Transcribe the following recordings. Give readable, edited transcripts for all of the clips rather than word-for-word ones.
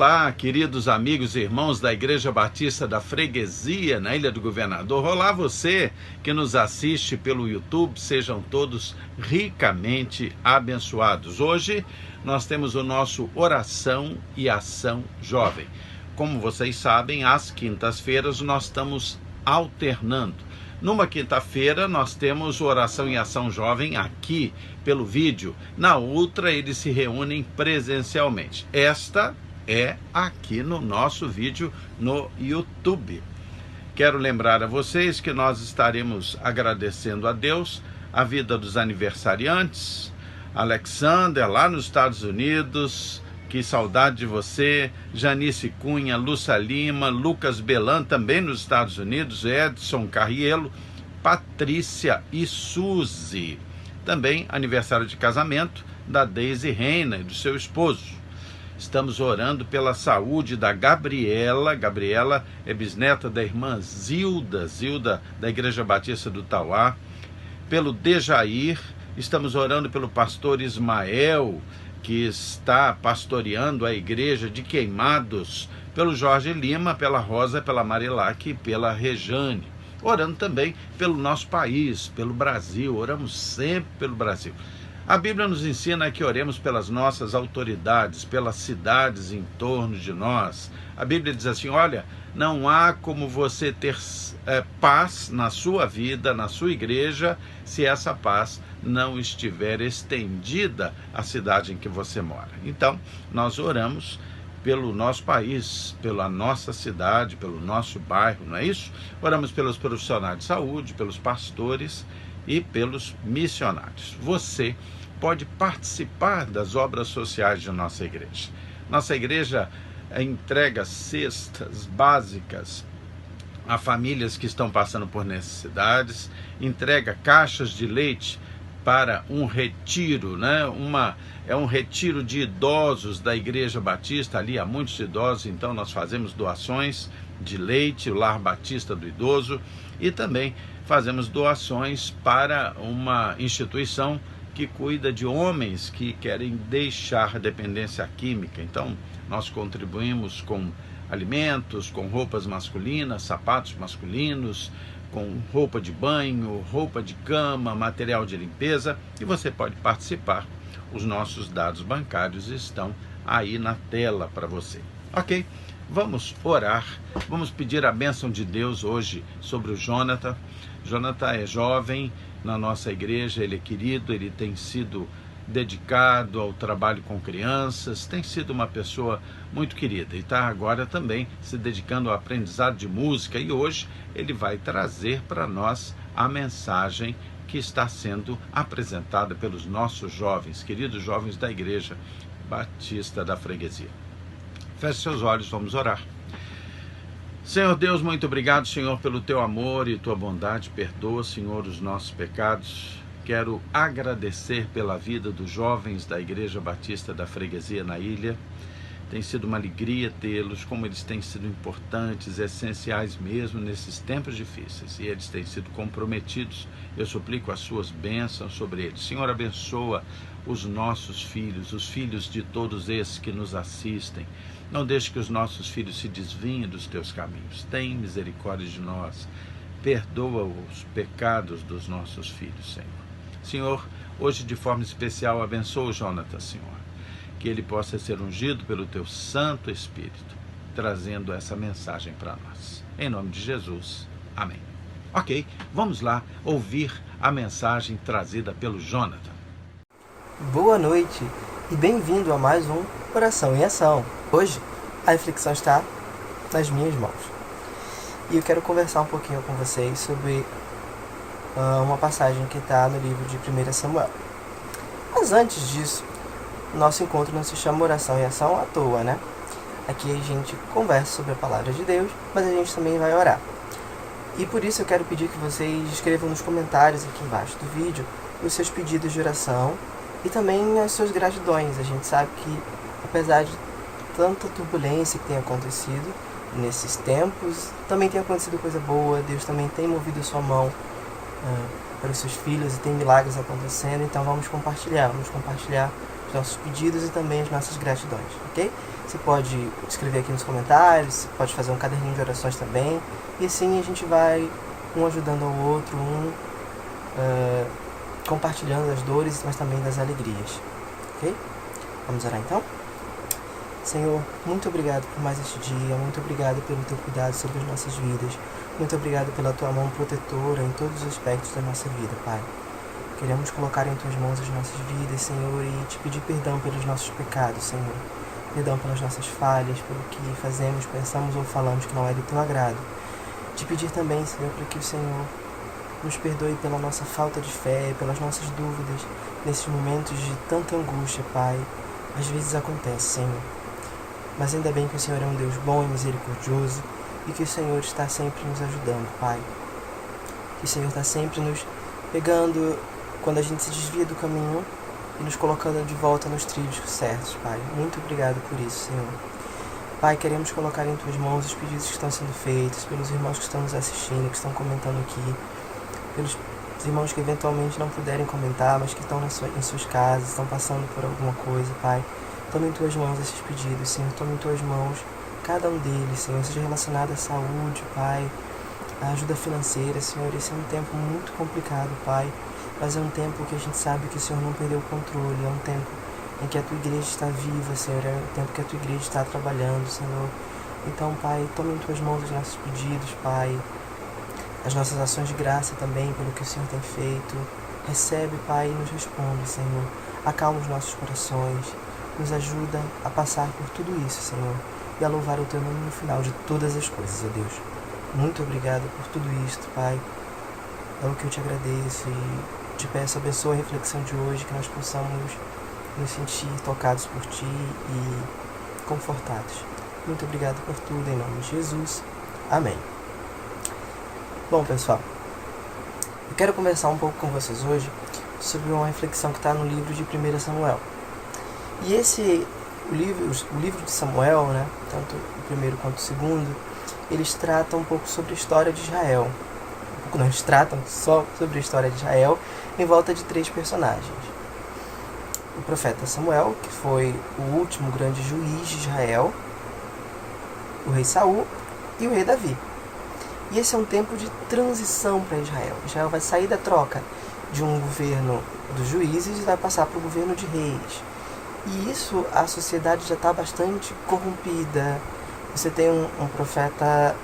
Olá, queridos amigos e irmãos da Igreja Batista da Freguesia, na Ilha do Governador. Olá, você que nos assiste pelo YouTube, sejam todos ricamente abençoados. Hoje nós temos o nosso Oração e Ação Jovem. Como vocês sabem, às quintas-feiras nós estamos alternando. Numa quinta-feira nós temos Oração e Ação Jovem aqui pelo vídeo, na outra eles se reúnem presencialmente. Esta é aqui no nosso vídeo no YouTube. Quero lembrar a vocês que nós estaremos agradecendo a Deus a vida dos aniversariantes. Alexander, lá nos Estados Unidos, que saudade de você. Janice Cunha, Lúcia Lima, Lucas Belan, também nos Estados Unidos, Edson Carrielo, Patrícia e Suzy. Também aniversário de casamento da Deise Reina e do seu esposo. Estamos orando pela saúde da Gabriela. Gabriela é bisneta da irmã Zilda da Igreja Batista do Tauá. Pelo Dejair, estamos orando pelo pastor Ismael, que está pastoreando a igreja de Queimados, pelo Jorge Lima, pela Rosa, pela Marilac e pela Rejane. Orando também pelo nosso país, pelo Brasil, oramos sempre pelo Brasil. A Bíblia nos ensina que oremos pelas nossas autoridades, pelas cidades em torno de nós. A Bíblia diz assim, olha, não há como você ter paz na sua vida, na sua igreja, se essa paz não estiver estendida à cidade em que você mora. Então, nós oramos pelo nosso país, pela nossa cidade, pelo nosso bairro, não é isso? Oramos pelos profissionais de saúde, pelos pastores e pelos missionários. Você pode participar das obras sociais de nossa igreja. Nossa igreja entrega cestas básicas a famílias que estão passando por necessidades, entrega caixas de leite para um retiro, né? É um retiro de idosos da Igreja Batista, ali há muitos idosos, então nós fazemos doações de leite, o Lar Batista do Idoso, e também fazemos doações para uma instituição que cuida de homens que querem deixar a dependência química. Então, nós contribuímos com alimentos, com roupas masculinas, sapatos masculinos, com roupa de banho, roupa de cama, material de limpeza, e você pode participar. Os nossos dados bancários estão aí na tela para você. Ok? Vamos orar, vamos pedir a bênção de Deus hoje sobre o Jonathan. Jonathan é jovem na nossa igreja, ele é querido, ele tem sido dedicado ao trabalho com crianças, tem sido uma pessoa muito querida e está agora também se dedicando ao aprendizado de música, e hoje ele vai trazer para nós a mensagem que está sendo apresentada pelos nossos jovens, queridos jovens da Igreja Batista da Freguesia. Feche seus olhos, vamos orar. Senhor Deus, muito obrigado, Senhor, pelo teu amor e tua bondade. Perdoa, Senhor, os nossos pecados. Quero agradecer pela vida dos jovens da Igreja Batista da Freguesia na ilha. Tem sido uma alegria tê-los, como eles têm sido importantes, essenciais mesmo nesses tempos difíceis. E eles têm sido comprometidos. Eu suplico as suas bênçãos sobre eles. Senhor, abençoa os nossos filhos, os filhos de todos esses que nos assistem. Não deixe que os nossos filhos se desviem dos teus caminhos. Tem misericórdia de nós. Perdoa os pecados dos nossos filhos, Senhor. Senhor, hoje de forma especial abençoa o Jonathan, Senhor. Que ele possa ser ungido pelo teu Santo Espírito, trazendo essa mensagem para nós. Em nome de Jesus. Amém. Ok, vamos lá ouvir a mensagem trazida pelo Jonathan. Boa noite e bem-vindo a mais um Oração em Ação. Hoje a reflexão está nas minhas mãos. E eu quero conversar um pouquinho com vocês sobre uma passagem que está no livro de 1 Samuel. Mas antes disso, nosso encontro não se chama Oração em Ação à toa, né? Aqui a gente conversa sobre a palavra de Deus, mas a gente também vai orar. E por isso eu quero pedir que vocês escrevam nos comentários aqui embaixo do vídeo os seus pedidos de oração e também as suas gratidões. A gente sabe que, apesar de tanta turbulência que tem acontecido nesses tempos, também tem acontecido coisa boa. Deus também tem movido a sua mão para os seus filhos e tem milagres acontecendo. Então vamos compartilhar os nossos pedidos e também as nossas gratidões, ok? Você pode escrever aqui nos comentários, você pode fazer um caderninho de orações também. E assim a gente vai um ajudando ao outro, compartilhando as dores, mas também das alegrias. Ok? Vamos orar então? Senhor, muito obrigado por mais este dia, muito obrigado pelo teu cuidado sobre as nossas vidas, muito obrigado pela tua mão protetora em todos os aspectos da nossa vida, Pai. Queremos colocar em tuas mãos as nossas vidas, Senhor, e te pedir perdão pelos nossos pecados, Senhor. Perdão pelas nossas falhas, pelo que fazemos, pensamos ou falamos que não é do teu agrado. Te pedir também, Senhor, para que o Senhor nos perdoe pela nossa falta de fé, pelas nossas dúvidas, nesses momentos de tanta angústia, Pai. Às vezes acontece, Senhor. Mas ainda bem que o Senhor é um Deus bom e misericordioso e que o Senhor está sempre nos ajudando, Pai. Que o Senhor está sempre nos pegando quando a gente se desvia do caminho e nos colocando de volta nos trilhos certos, Pai. Muito obrigado por isso, Senhor. Pai, queremos colocar em tuas mãos os pedidos que estão sendo feitos, pelos irmãos que estão nos assistindo, que estão comentando aqui, pelos irmãos que eventualmente não puderem comentar, mas que estão em suas casas, estão passando por alguma coisa, Pai. Toma em tuas mãos esses pedidos, Senhor. Toma em tuas mãos cada um deles, Senhor. Seja relacionado à saúde, Pai, à ajuda financeira, Senhor. Esse é um tempo muito complicado, Pai. Mas é um tempo que a gente sabe que o Senhor não perdeu o controle. É um tempo em que a tua igreja está viva, Senhor. É um tempo que a tua igreja está trabalhando, Senhor. Então, Pai, toma em tuas mãos os nossos pedidos, Pai. As nossas ações de graça também, pelo que o Senhor tem feito. Recebe, Pai, e nos responde, Senhor. Acalma os nossos corações. Nos ajuda a passar por tudo isso, Senhor, e a louvar o teu nome no final de todas as coisas, ó Deus. Muito obrigado por tudo isto, Pai. É o que eu te agradeço e te peço, abençoa a reflexão de hoje, que nós possamos nos sentir tocados por ti e confortados. Muito obrigado por tudo, em nome de Jesus. Amém. Bom, pessoal, eu quero conversar um pouco com vocês hoje sobre uma reflexão que está no livro de 1 Samuel. E o livro de Samuel, né, tanto o primeiro quanto o segundo, eles tratam um pouco sobre a história de Israel. Eles tratam só sobre a história de Israel em volta de 3 personagens. O profeta Samuel, que foi o último grande juiz de Israel, o rei Saul e o rei Davi. E esse é um tempo de transição para Israel. Israel vai sair da troca de um governo dos juízes e vai passar para o governo de reis. E isso, a sociedade já está bastante corrompida. Você tem um profeta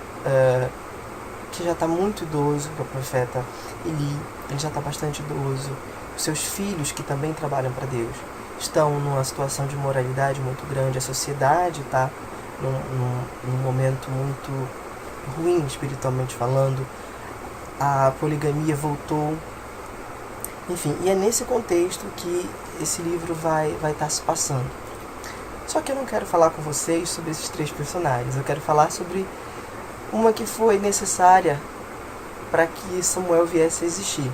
que já está muito idoso, que é o profeta Eli. Ele já está bastante idoso. Os seus filhos, que também trabalham para Deus, estão numa situação de imoralidade muito grande. A sociedade está num momento muito ruim, espiritualmente falando. A poligamia voltou. Enfim, e é nesse contexto que esse livro vai estar se passando. Só que eu não quero falar com vocês sobre esses 3 personagens. Eu quero falar sobre uma que foi necessária para que Samuel viesse a existir.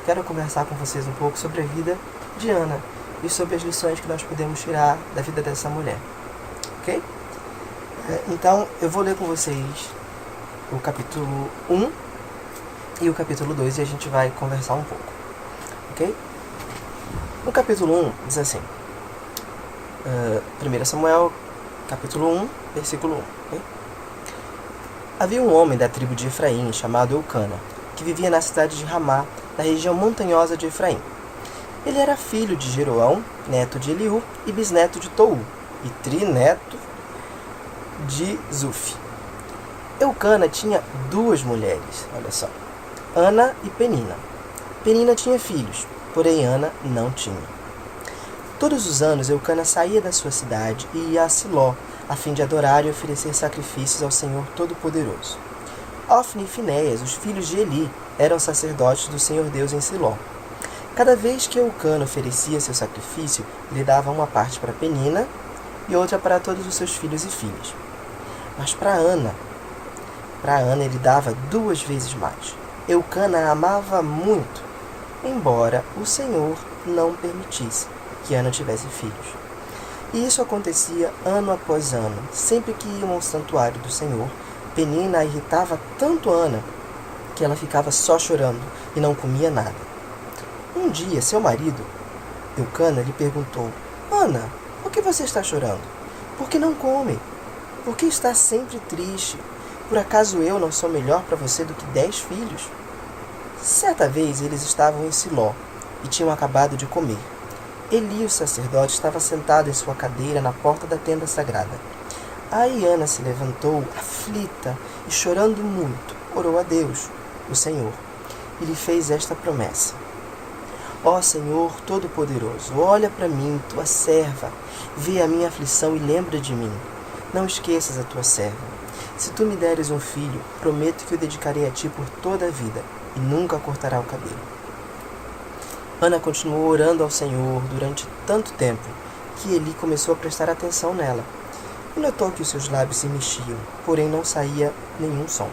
Quero conversar com vocês um pouco sobre a vida de Ana e sobre as lições que nós podemos tirar da vida dessa mulher. Ok? Então, eu vou ler com vocês o capítulo 1 e o capítulo 2 e a gente vai conversar um pouco. Ok? No capítulo 1 diz assim, 1 Samuel, capítulo 1, versículo 1. Okay? Havia um homem da tribo de Efraim chamado Eucana, que vivia na cidade de Ramá, na região montanhosa de Efraim. Ele era filho de Jeroão, neto de Eliú e bisneto de Tou, e trineto de Zuf. Eucana tinha 2 mulheres, olha só, Ana e Penina. Penina tinha filhos, porém Ana não tinha. Todos os anos Eucana saía da sua cidade e ia a Siló, a fim de adorar e oferecer sacrifícios ao Senhor Todo-Poderoso. Ofne e Finéias, os filhos de Eli, eram sacerdotes do Senhor Deus em Siló. Cada vez que Eucana oferecia seu sacrifício, ele dava uma parte para Penina e outra para todos os seus filhos e filhas. Mas para Ana ele dava 2 vezes mais. Eucana a amava muito, embora o Senhor não permitisse que Ana tivesse filhos. E isso acontecia ano após ano. Sempre que iam ao santuário do Senhor, Penina a irritava tanto Ana que ela ficava só chorando e não comia nada. Um dia, seu marido, Eucana, lhe perguntou: Ana, por que você está chorando? Por que não come? Por que está sempre triste? Por acaso eu não sou melhor para você do que 10 filhos? Certa vez eles estavam em Siló e tinham acabado de comer. Eli, o sacerdote, estava sentado em sua cadeira na porta da tenda sagrada. Aí Ana se levantou, aflita e chorando muito, orou a Deus, o Senhor, e lhe fez esta promessa. Ó Senhor Todo-Poderoso, olha para mim, tua serva, vê a minha aflição e lembra de mim. Não esqueças a tua serva. Se tu me deres um filho, prometo que o dedicarei a ti por toda a vida, e nunca cortará o cabelo. Ana continuou orando ao Senhor durante tanto tempo, que Eli começou a prestar atenção nela, e notou que os seus lábios se mexiam, porém não saía nenhum som.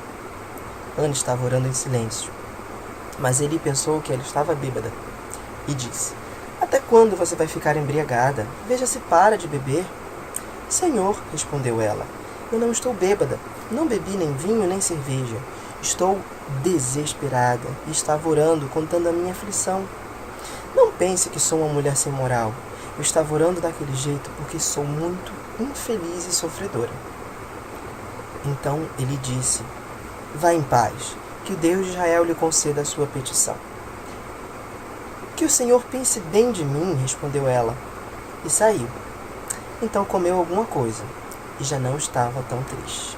Ana estava orando em silêncio, mas Eli pensou que ela estava bêbada, e disse: Até quando você vai ficar embriagada? Veja se para de beber. Senhor, respondeu ela, eu não estou bêbada, não bebi nem vinho nem cerveja. Estou desesperada e estava orando, contando a minha aflição. Não pense que sou uma mulher sem moral. Eu estava orando daquele jeito porque sou muito infeliz e sofredora. Então ele disse: Vá em paz, que o Deus de Israel lhe conceda a sua petição. Que o Senhor pense bem de mim, respondeu ela, e saiu. Então comeu alguma coisa, e já não estava tão triste.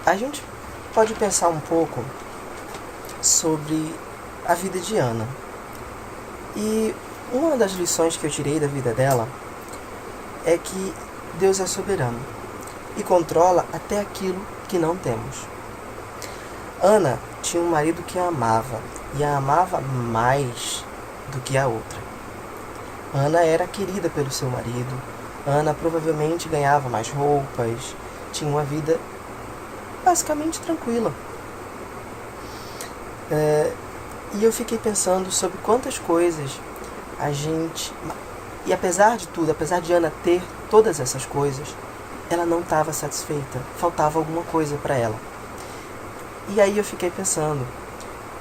A gente pode pensar um pouco sobre a vida de Ana. E uma das lições que eu tirei da vida dela é que Deus é soberano e controla até aquilo que não temos. Ana tinha um marido que a amava, e a amava mais do que a outra. Ana era querida pelo seu marido. Ana provavelmente ganhava mais roupas, tinha uma vida basicamente tranquila. E eu fiquei pensando sobre quantas coisas a gente... E apesar de tudo, apesar de Ana ter todas essas coisas, ela não estava satisfeita, faltava alguma coisa para ela. E aí eu fiquei pensando,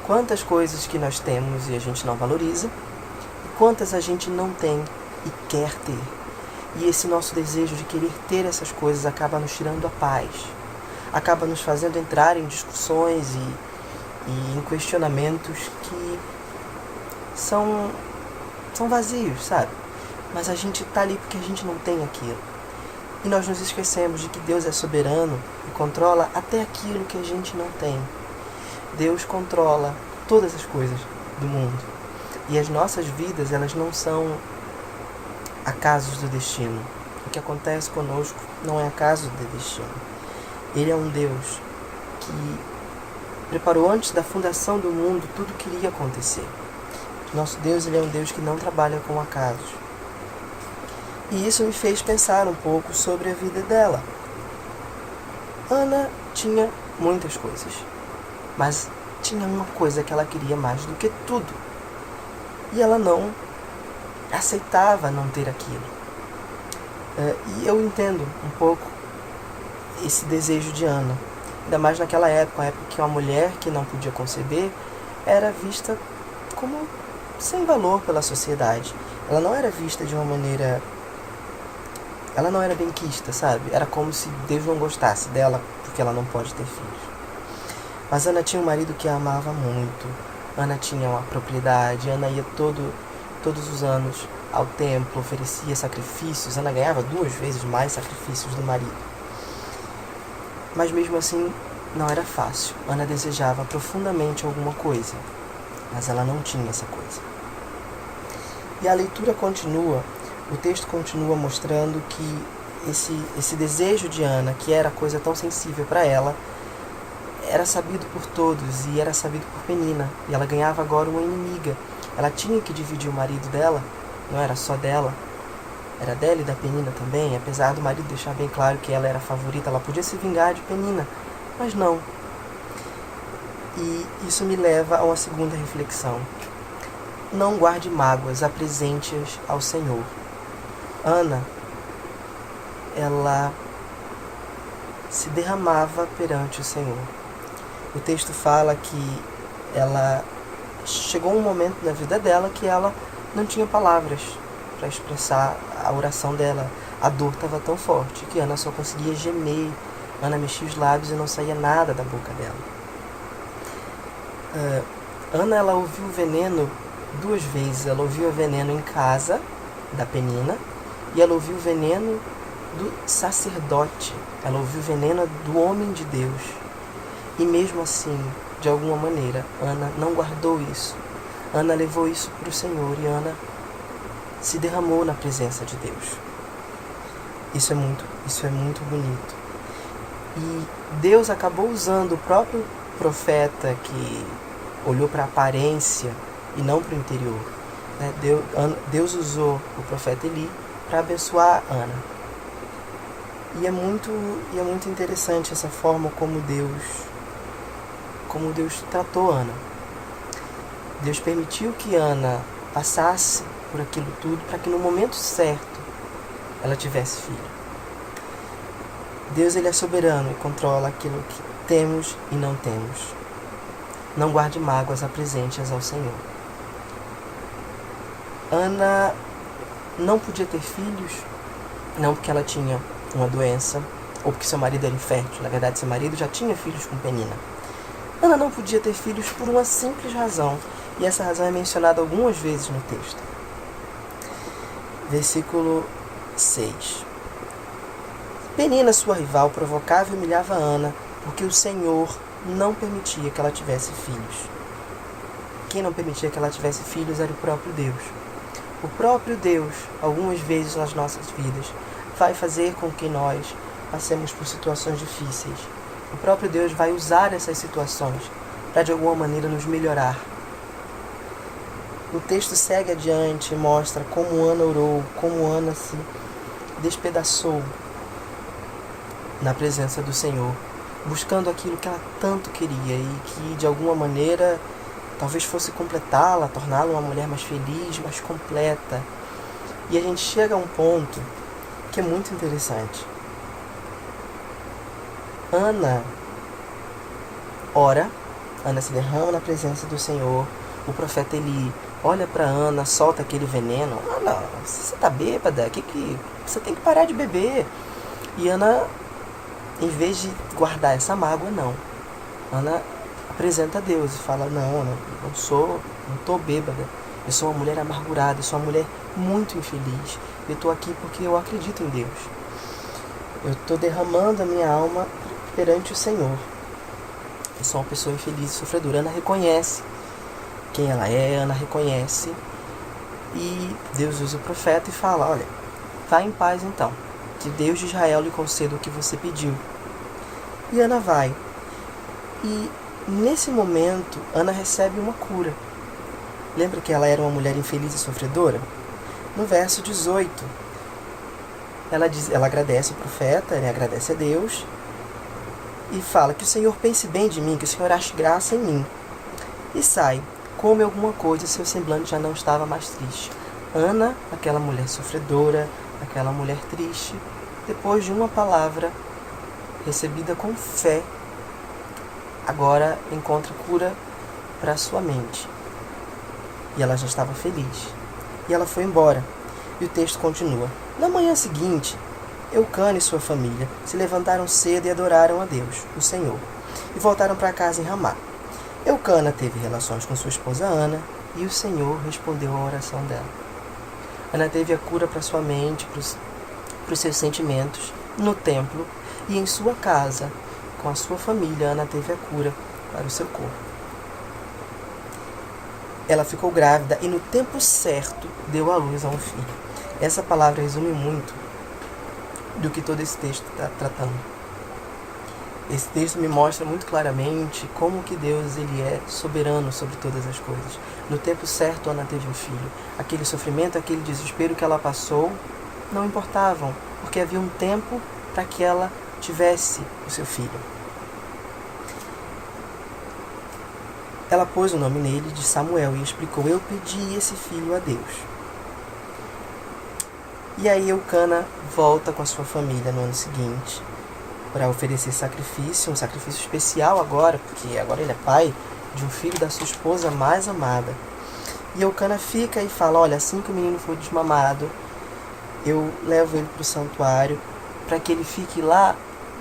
quantas coisas que nós temos e a gente não valoriza, e quantas a gente não tem e quer ter. E esse nosso desejo de querer ter essas coisas acaba nos tirando a paz, acaba nos fazendo entrar em discussões e em questionamentos que são vazios, sabe? Mas a gente está ali porque a gente não tem aquilo. E nós nos esquecemos de que Deus é soberano e controla até aquilo que a gente não tem. Deus controla todas as coisas do mundo. E as nossas vidas, elas não são acasos do destino. O que acontece conosco não é acaso do destino. Ele é um Deus que preparou antes da fundação do mundo tudo o que iria acontecer. Nosso Deus, ele é um Deus que não trabalha com acasos. E isso me fez pensar um pouco sobre a vida dela. Ana tinha muitas coisas, mas tinha uma coisa que ela queria mais do que tudo. E ela não aceitava não ter aquilo. E eu entendo um pouco esse desejo de Ana. Ainda mais naquela época, a época que uma mulher que não podia conceber era vista como sem valor pela sociedade. Ela não era vista de uma maneira... Ela não era benquista, sabe? Era como se Deus não gostasse dela porque ela não pode ter filhos. Mas Ana tinha um marido que a amava muito. Ana tinha uma propriedade. Ana ia todos os anos ao templo, oferecia sacrifícios. Ana ganhava 2 vezes mais sacrifícios do marido. Mas mesmo assim, não era fácil. Ana desejava profundamente alguma coisa, mas ela não tinha essa coisa. E a leitura continua, o texto continua mostrando que esse desejo de Ana, que era coisa tão sensível para ela, era sabido por todos e era sabido por Penina. E ela ganhava agora uma inimiga. Ela tinha que dividir o marido dela, não era só dela, era dela e da Penina também. Apesar do marido deixar bem claro que ela era a favorita, ela podia se vingar de Penina, mas não. E isso me leva a uma segunda reflexão. Não guarde mágoas, apresente-as ao Senhor. Ana, ela se derramava perante o Senhor. O texto fala que ela chegou um momento na vida dela que ela não tinha palavras. para expressar a oração dela. A dor estava tão forte que Ana só conseguia gemer. Ana mexia os lábios e não saía nada da boca dela. Ana, ela ouviu o veneno 2 vezes. Ela ouviu o veneno em casa da Penina e ela ouviu o veneno do sacerdote. Ela ouviu o veneno do homem de Deus. E mesmo assim, de alguma maneira, Ana não guardou isso. Ana levou isso para o Senhor e Ana se derramou na presença de Deus. Isso é muito bonito. E Deus acabou usando o próprio profeta que olhou para a aparência e não para o interior. Deus usou o profeta Eli para abençoar Ana. E é muito interessante essa forma como Deus tratou Ana. Deus permitiu que Ana passasse por aquilo tudo para que no momento certo ela tivesse filho. Deus, ele é soberano e controla aquilo que temos e não temos. Não guarde mágoas, apresente-as ao Senhor. Ana não podia ter filhos, não porque ela tinha uma doença, ou porque seu marido era infértil. Na verdade, seu marido já tinha filhos com Penina. Ana não podia ter filhos por uma simples razão, e essa razão é mencionada algumas vezes no texto. Versículo 6. Penina, sua rival, provocava e humilhava Ana, porque o Senhor não permitia que ela tivesse filhos. Quem não permitia que ela tivesse filhos era o próprio Deus. O próprio Deus, algumas vezes nas nossas vidas, vai fazer com que nós passemos por situações difíceis. O próprio Deus vai usar essas situações para de alguma maneira nos melhorar. O texto segue adiante e mostra como Ana orou, como Ana se despedaçou na presença do Senhor, buscando aquilo que ela tanto queria e que de alguma maneira talvez fosse completá-la, torná-la uma mulher mais feliz, mais completa. E a gente chega a um ponto que é muito interessante. Ana ora, Ana se derrama na presença do Senhor. O profeta Eli olha para Ana, solta aquele veneno. Ana, você está bêbada? Você tem que parar de beber. E Ana, em vez de guardar essa mágoa, não. Ana apresenta a Deus e fala, não, Ana, não estou bêbada. Eu sou uma mulher amargurada, eu sou uma mulher muito infeliz. Eu estou aqui porque eu acredito em Deus. Eu estou derramando a minha alma perante o Senhor. Eu sou uma pessoa infeliz e sofredora. Ana reconhece quem ela é, Ana reconhece. E Deus usa o profeta e fala, olha, vá em paz então. Que Deus de Israel lhe conceda o que você pediu. E Ana vai. E nesse momento, Ana recebe uma cura. Lembra que ela era uma mulher infeliz e sofredora? No verso 18, ela agradece o profeta, agradece a Deus e fala que o Senhor pense bem de mim, que o Senhor ache graça em mim. E sai, come alguma coisa e seu semblante já não estava mais triste. Ana, aquela mulher sofredora, aquela mulher triste, depois de uma palavra recebida com fé, agora encontra cura para sua mente. E ela já estava feliz. E ela foi embora. E o texto continua. Na manhã seguinte, Eucana e sua família se levantaram cedo e adoraram a Deus, o Senhor, e voltaram para casa em Ramá. Eucana teve relações com sua esposa Ana, e o Senhor respondeu à oração dela. Ana teve a cura para sua mente, para os seus sentimentos, no templo e em sua casa, com a sua família. Ana teve a cura para o seu corpo. Ela ficou grávida e no tempo certo deu à luz a um filho. Essa palavra resume muito do que todo esse texto está tratando. Esse texto me mostra muito claramente como que Deus ele é soberano sobre todas as coisas. No tempo certo, Ana teve um filho. Aquele sofrimento, aquele desespero que ela passou não importavam, porque havia um tempo para que ela tivesse o seu filho. Ela pôs o nome nele de Samuel e explicou, eu pedi esse filho a Deus. E aí Eucana volta com a sua família no ano seguinte para oferecer sacrifício, um sacrifício especial agora, porque agora ele é pai de um filho da sua esposa mais amada. E Eucana fica e fala, olha, assim que o menino for desmamado, eu levo ele para o santuário, para que ele fique lá,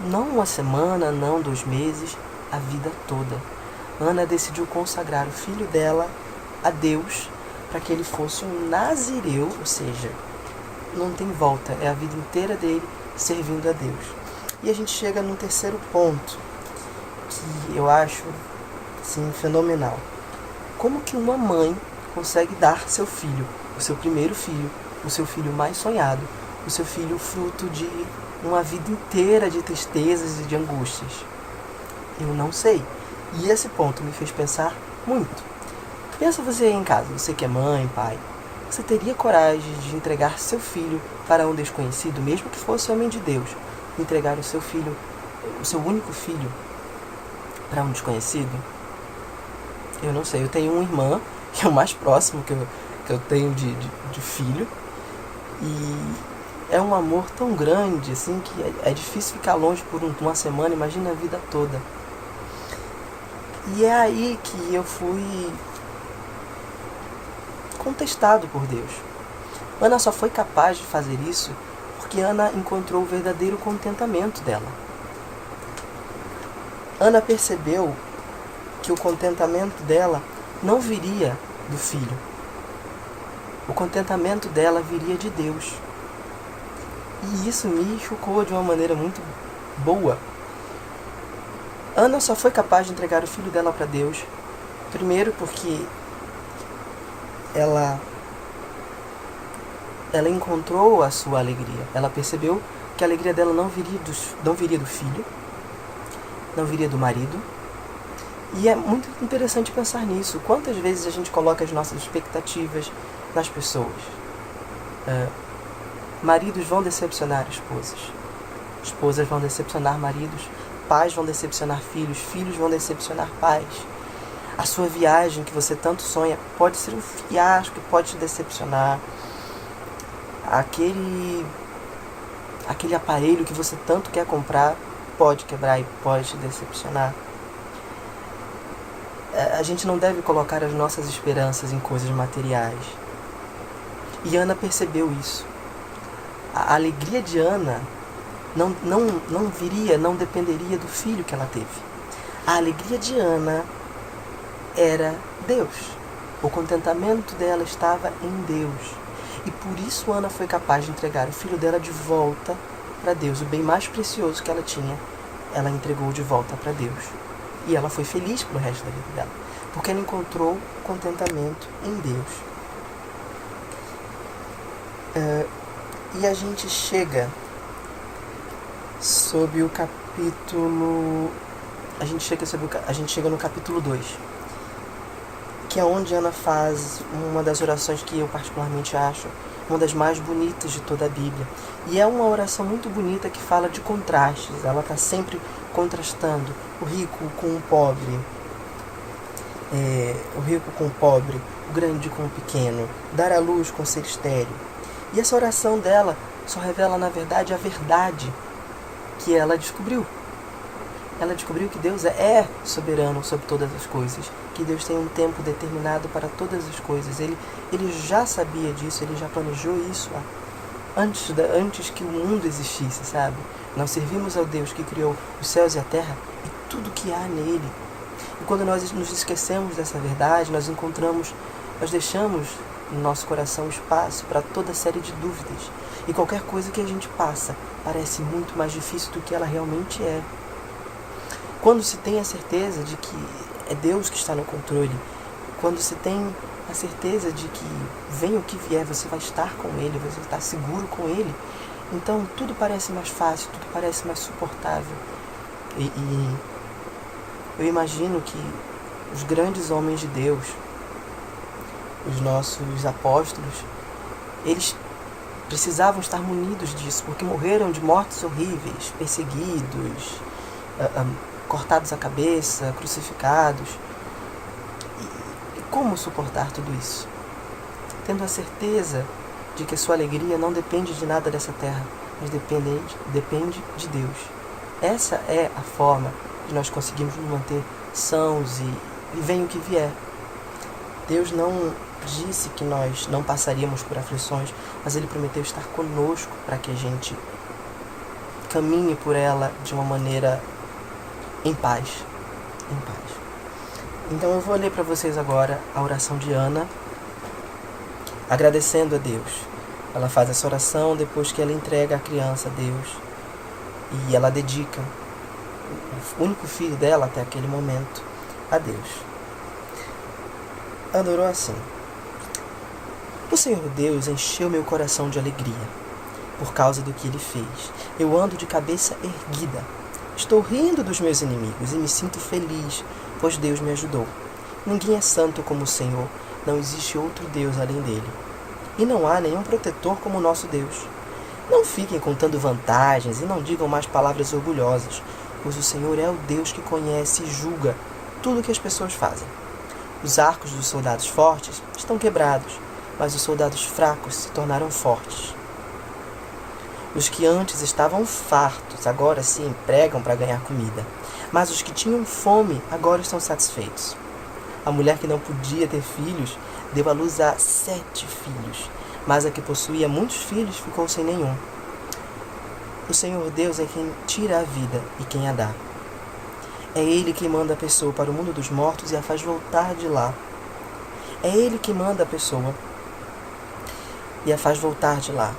não uma semana, não 2 meses, a vida toda. Ana decidiu consagrar o filho dela a Deus, para que ele fosse um nazireu, ou seja, não tem volta, é a vida inteira dele servindo a Deus. E a gente chega no terceiro ponto, que eu acho assim, fenomenal. Como que uma mãe consegue dar seu filho, o seu primeiro filho, o seu filho mais sonhado, o seu filho fruto de uma vida inteira de tristezas e de angústias? Eu não sei. E esse ponto me fez pensar muito. Pensa você aí em casa, você que é mãe, pai, você teria coragem de entregar seu filho para um desconhecido, mesmo que fosse homem de Deus? Entregar o seu filho, o seu único filho, para um desconhecido? Eu não sei. Eu tenho uma irmã, que é o mais próximo que eu tenho de filho, e é um amor tão grande assim que é difícil ficar longe por uma semana, imagina a vida toda. E é aí que eu fui contestado por Deus. Ana só foi capaz de fazer isso porque Ana encontrou o verdadeiro contentamento dela. Ana percebeu que o contentamento dela não viria do filho. O contentamento dela viria de Deus. E isso me chocou de uma maneira muito boa. Ana só foi capaz de entregar o filho dela para Deus, primeiro porque ela encontrou a sua alegria. Ela percebeu que a alegria dela não viria do filho, não viria do marido. E é muito interessante pensar nisso. Quantas vezes a gente coloca as nossas expectativas nas pessoas? Maridos vão decepcionar esposas. Esposas vão decepcionar maridos. Pais vão decepcionar filhos. Filhos vão decepcionar pais. A sua viagem que você tanto sonha pode ser um fiasco, pode te decepcionar. Aquele aparelho que você tanto quer comprar pode quebrar e pode te decepcionar. A gente não deve colocar as nossas esperanças em coisas materiais. E Ana percebeu isso. A alegria de Ana não dependeria do filho que ela teve. A alegria de Ana era Deus. O contentamento dela estava em Deus. E por isso Ana foi capaz de entregar o filho dela de volta para Deus. O bem mais precioso que ela tinha, ela entregou de volta para Deus. E ela foi feliz pro resto da vida dela, porque ela encontrou contentamento em Deus. E a gente chega sobre o capítulo... A gente chega no capítulo 2, que é onde Ana faz uma das orações que eu particularmente acho uma das mais bonitas de toda a Bíblia. E é uma oração muito bonita que fala de contrastes. Ela está sempre contrastando o rico com o pobre, o grande com o pequeno, dar à luz com ser estéril. E essa oração dela só revela, na verdade, a verdade que ela descobriu. Ela descobriu que Deus é soberano sobre todas as coisas, que Deus tem um tempo determinado para todas as coisas. Ele já sabia disso, ele já planejou isso antes que o mundo existisse, sabe? Nós servimos ao Deus que criou os céus e a terra e tudo que há nele. E quando nós nos esquecemos dessa verdade, nós deixamos no nosso coração espaço para toda série de dúvidas. E qualquer coisa que a gente passa parece muito mais difícil do que ela realmente é. Quando se tem a certeza de que é Deus que está no controle, quando se tem a certeza de que venha o que vier, você vai estar com Ele, você vai estar seguro com Ele, então tudo parece mais fácil, tudo parece mais suportável. E eu imagino que os grandes homens de Deus, os nossos apóstolos, eles precisavam estar munidos disso, porque morreram de mortes horríveis, perseguidos, cortados a cabeça, crucificados. E como suportar tudo isso? Tendo a certeza de que a sua alegria não depende de nada dessa terra, mas depende de Deus. Essa é a forma de nós conseguirmos nos manter sãos e venha o que vier. Deus disse que nós não passaríamos por aflições, mas Ele prometeu estar conosco para que a gente caminhe por ela de uma maneira em paz. Em paz. Então eu vou ler para vocês agora a oração de Ana, agradecendo a Deus. Ela faz essa oração depois que ela entrega a criança a Deus e ela dedica o único filho dela até aquele momento a Deus. Ana orou assim: o Senhor Deus encheu meu coração de alegria por causa do que Ele fez. Eu ando de cabeça erguida. Estou rindo dos meus inimigos e me sinto feliz, pois Deus me ajudou. Ninguém é santo como o Senhor, não existe outro Deus além dele. E não há nenhum protetor como o nosso Deus. Não fiquem contando vantagens e não digam mais palavras orgulhosas, pois o Senhor é o Deus que conhece e julga tudo o que as pessoas fazem. Os arcos dos soldados fortes estão quebrados, mas os soldados fracos se tornaram fortes. Os que antes estavam fartos agora se empregam para ganhar comida, mas os que tinham fome agora estão satisfeitos. A mulher que não podia ter filhos deu à luz a 7 filhos, mas a que possuía muitos filhos ficou sem nenhum. O Senhor Deus é quem tira a vida e quem a dá. É Ele que manda a pessoa para o mundo dos mortos e a faz voltar de lá. É Ele que manda a pessoa e a faz voltar de lá.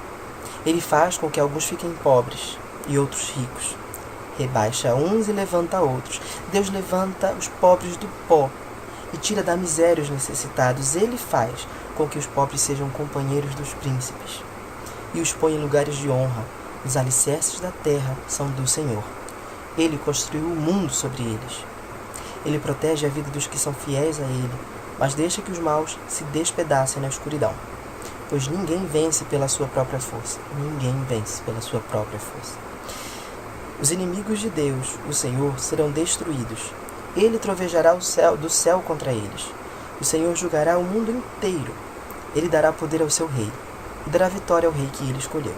Ele faz com que alguns fiquem pobres e outros ricos. Rebaixa uns e levanta outros. Deus levanta os pobres do pó e tira da miséria os necessitados. Ele faz com que os pobres sejam companheiros dos príncipes e os põe em lugares de honra. Os alicerces da terra são do Senhor. Ele construiu o mundo sobre eles. Ele protege a vida dos que são fiéis a Ele, mas deixa que os maus se despedacem na escuridão. Pois ninguém vence pela sua própria força. Ninguém vence pela sua própria força. Os inimigos de Deus, o Senhor, serão destruídos. Ele trovejará do céu contra eles. O Senhor julgará o mundo inteiro. Ele dará poder ao seu rei e dará vitória ao rei que ele escolheu.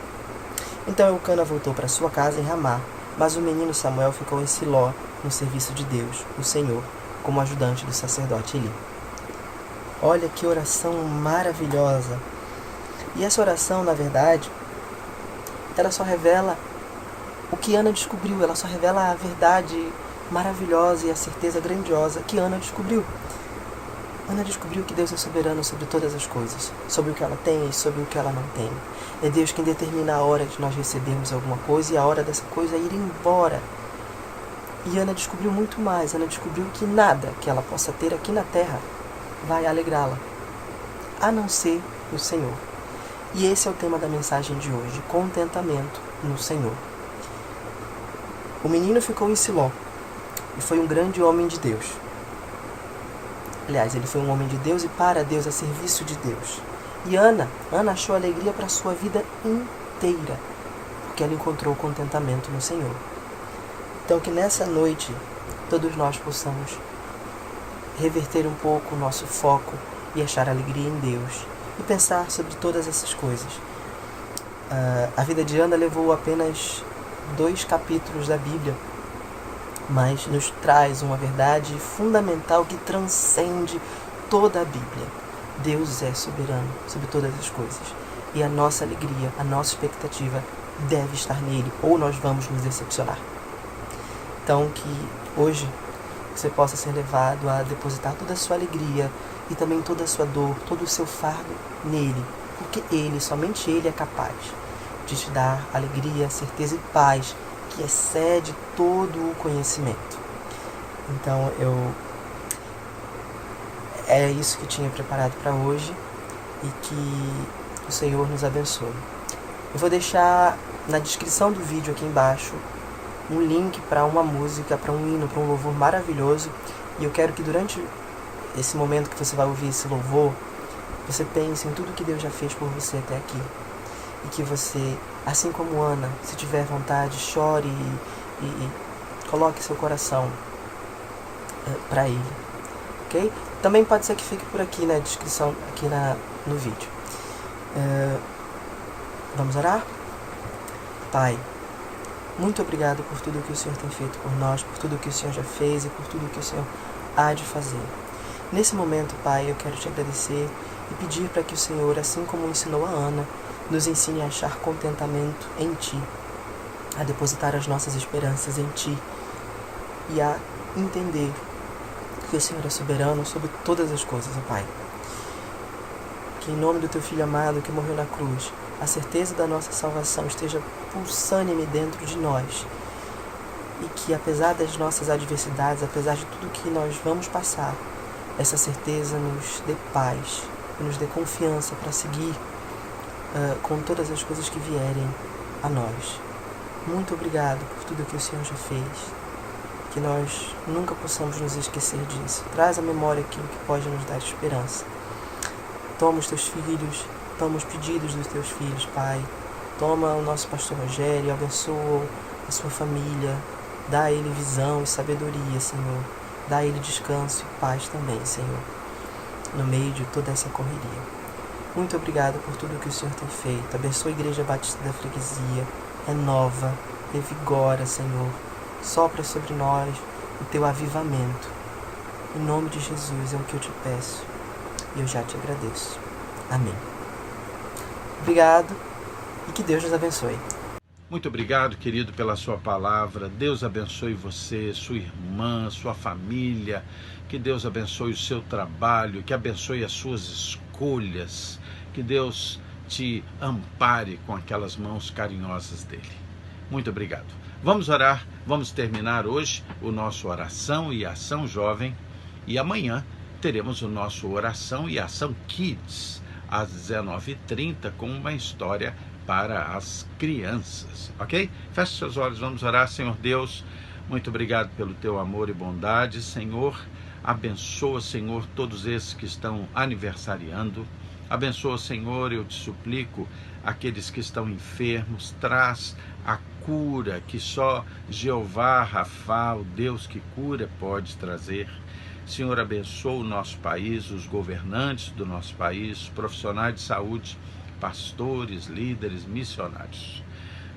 Então Eucana voltou para sua casa em Ramá, mas o menino Samuel ficou em Siló, no serviço de Deus, o Senhor, como ajudante do sacerdote Eli. Olha que oração maravilhosa! E essa oração, na verdade, ela só revela o que Ana descobriu, ela só revela a verdade maravilhosa e a certeza grandiosa que Ana descobriu. Ana descobriu que Deus é soberano sobre todas as coisas, sobre o que ela tem e sobre o que ela não tem. É Deus quem determina a hora de nós recebermos alguma coisa e a hora dessa coisa ir embora. E Ana descobriu muito mais. Ana descobriu que nada que ela possa ter aqui na terra vai alegrá-la, a não ser o Senhor. E esse é o tema da mensagem de hoje: contentamento no Senhor. O menino ficou em Siló e foi um grande homem de Deus. Aliás, ele foi um homem de Deus e para Deus, a serviço de Deus. E Ana achou alegria para a sua vida inteira, porque ela encontrou contentamento no Senhor. Então que nessa noite todos nós possamos reverter um pouco o nosso foco e achar alegria em Deus e pensar sobre todas essas coisas. A vida de Ana levou apenas 2 capítulos da Bíblia, mas nos traz uma verdade fundamental que transcende toda a Bíblia. Deus é soberano sobre todas as coisas. E a nossa alegria, a nossa expectativa deve estar nele, ou nós vamos nos decepcionar. Então que hoje você possa ser levado a depositar toda a sua alegria e também toda a sua dor, todo o seu fardo nele, porque ele, somente ele é capaz de te dar alegria, certeza e paz que excede todo o conhecimento. Então é isso que eu tinha preparado para hoje e que o Senhor nos abençoe. Eu vou deixar na descrição do vídeo aqui embaixo um link para uma música, para um hino, para um louvor maravilhoso, e eu quero que durante esse momento que você vai ouvir esse louvor, você pense em tudo que Deus já fez por você até aqui. E que você, assim como Ana, se tiver vontade, chore e coloque seu coração para Ele. Ok? Também pode ser que fique por aqui na descrição, aqui no vídeo. Vamos orar? Pai, muito obrigado por tudo que o Senhor tem feito por nós, por tudo que o Senhor já fez e por tudo que o Senhor há de fazer. Nesse momento, Pai, eu quero te agradecer e pedir para que o Senhor, assim como ensinou a Ana, nos ensine a achar contentamento em Ti, a depositar as nossas esperanças em Ti e a entender que o Senhor é soberano sobre todas as coisas, ó Pai. Que em nome do Teu Filho amado que morreu na cruz, a certeza da nossa salvação esteja pulsânime dentro de nós e que, apesar das nossas adversidades, apesar de tudo que nós vamos passar, essa certeza nos dê paz, nos dê confiança para seguir com todas as coisas que vierem a nós. Muito obrigado por tudo que o Senhor já fez. Que nós nunca possamos nos esquecer disso. Traz à memória aquilo que pode nos dar esperança. Toma os Teus filhos, toma os pedidos dos Teus filhos, Pai. Toma o nosso pastor Rogério, abençoa a sua família. Dá a ele visão e sabedoria, Senhor. Dá a ele descanso e paz também, Senhor, no meio de toda essa correria. Muito obrigado por tudo que o Senhor tem feito. Abençoa a Igreja Batista da Freguesia. Renova, revigora, Senhor. Sopra sobre nós o Teu avivamento. Em nome de Jesus é o que eu te peço. E eu já te agradeço. Amém. Obrigado e que Deus nos abençoe. Muito obrigado, querido, pela sua palavra. Deus abençoe você, sua irmã, sua família. Que Deus abençoe o seu trabalho, que abençoe as suas escolhas. Que Deus te ampare com aquelas mãos carinhosas dele. Muito obrigado. Vamos orar, vamos terminar hoje o nosso Oração e Ação Jovem. E amanhã teremos o nosso Oração e Ação Kids, às 19h30, com uma história para as crianças, ok? Feche seus olhos, vamos orar. Senhor Deus, muito obrigado pelo Teu amor e bondade. Senhor, abençoa, Senhor, todos esses que estão aniversariando. Abençoa, Senhor, eu te suplico, aqueles que estão enfermos. Traz a cura que só Jeová Rafa, o Deus que cura, pode trazer. Senhor, abençoa o nosso país, os governantes do nosso país, os profissionais de saúde, pastores, líderes, missionários.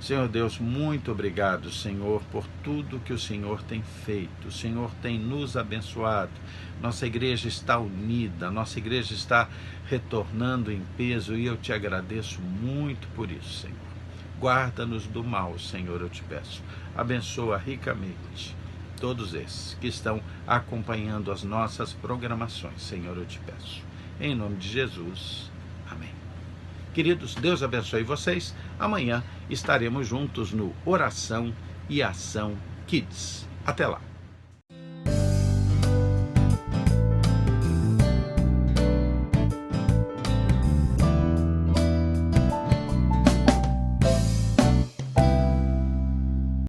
Senhor Deus, muito obrigado, Senhor, por tudo que o Senhor tem feito. O Senhor tem nos abençoado. Nossa igreja está unida, nossa igreja está retornando em peso e eu te agradeço muito por isso, Senhor. Guarda-nos do mal, Senhor, eu te peço. Abençoa ricamente todos esses que estão acompanhando as nossas programações, Senhor, eu te peço. Em nome de Jesus, amém. Queridos, Deus abençoe vocês. Amanhã estaremos juntos no Oração e Ação Kids. Até lá.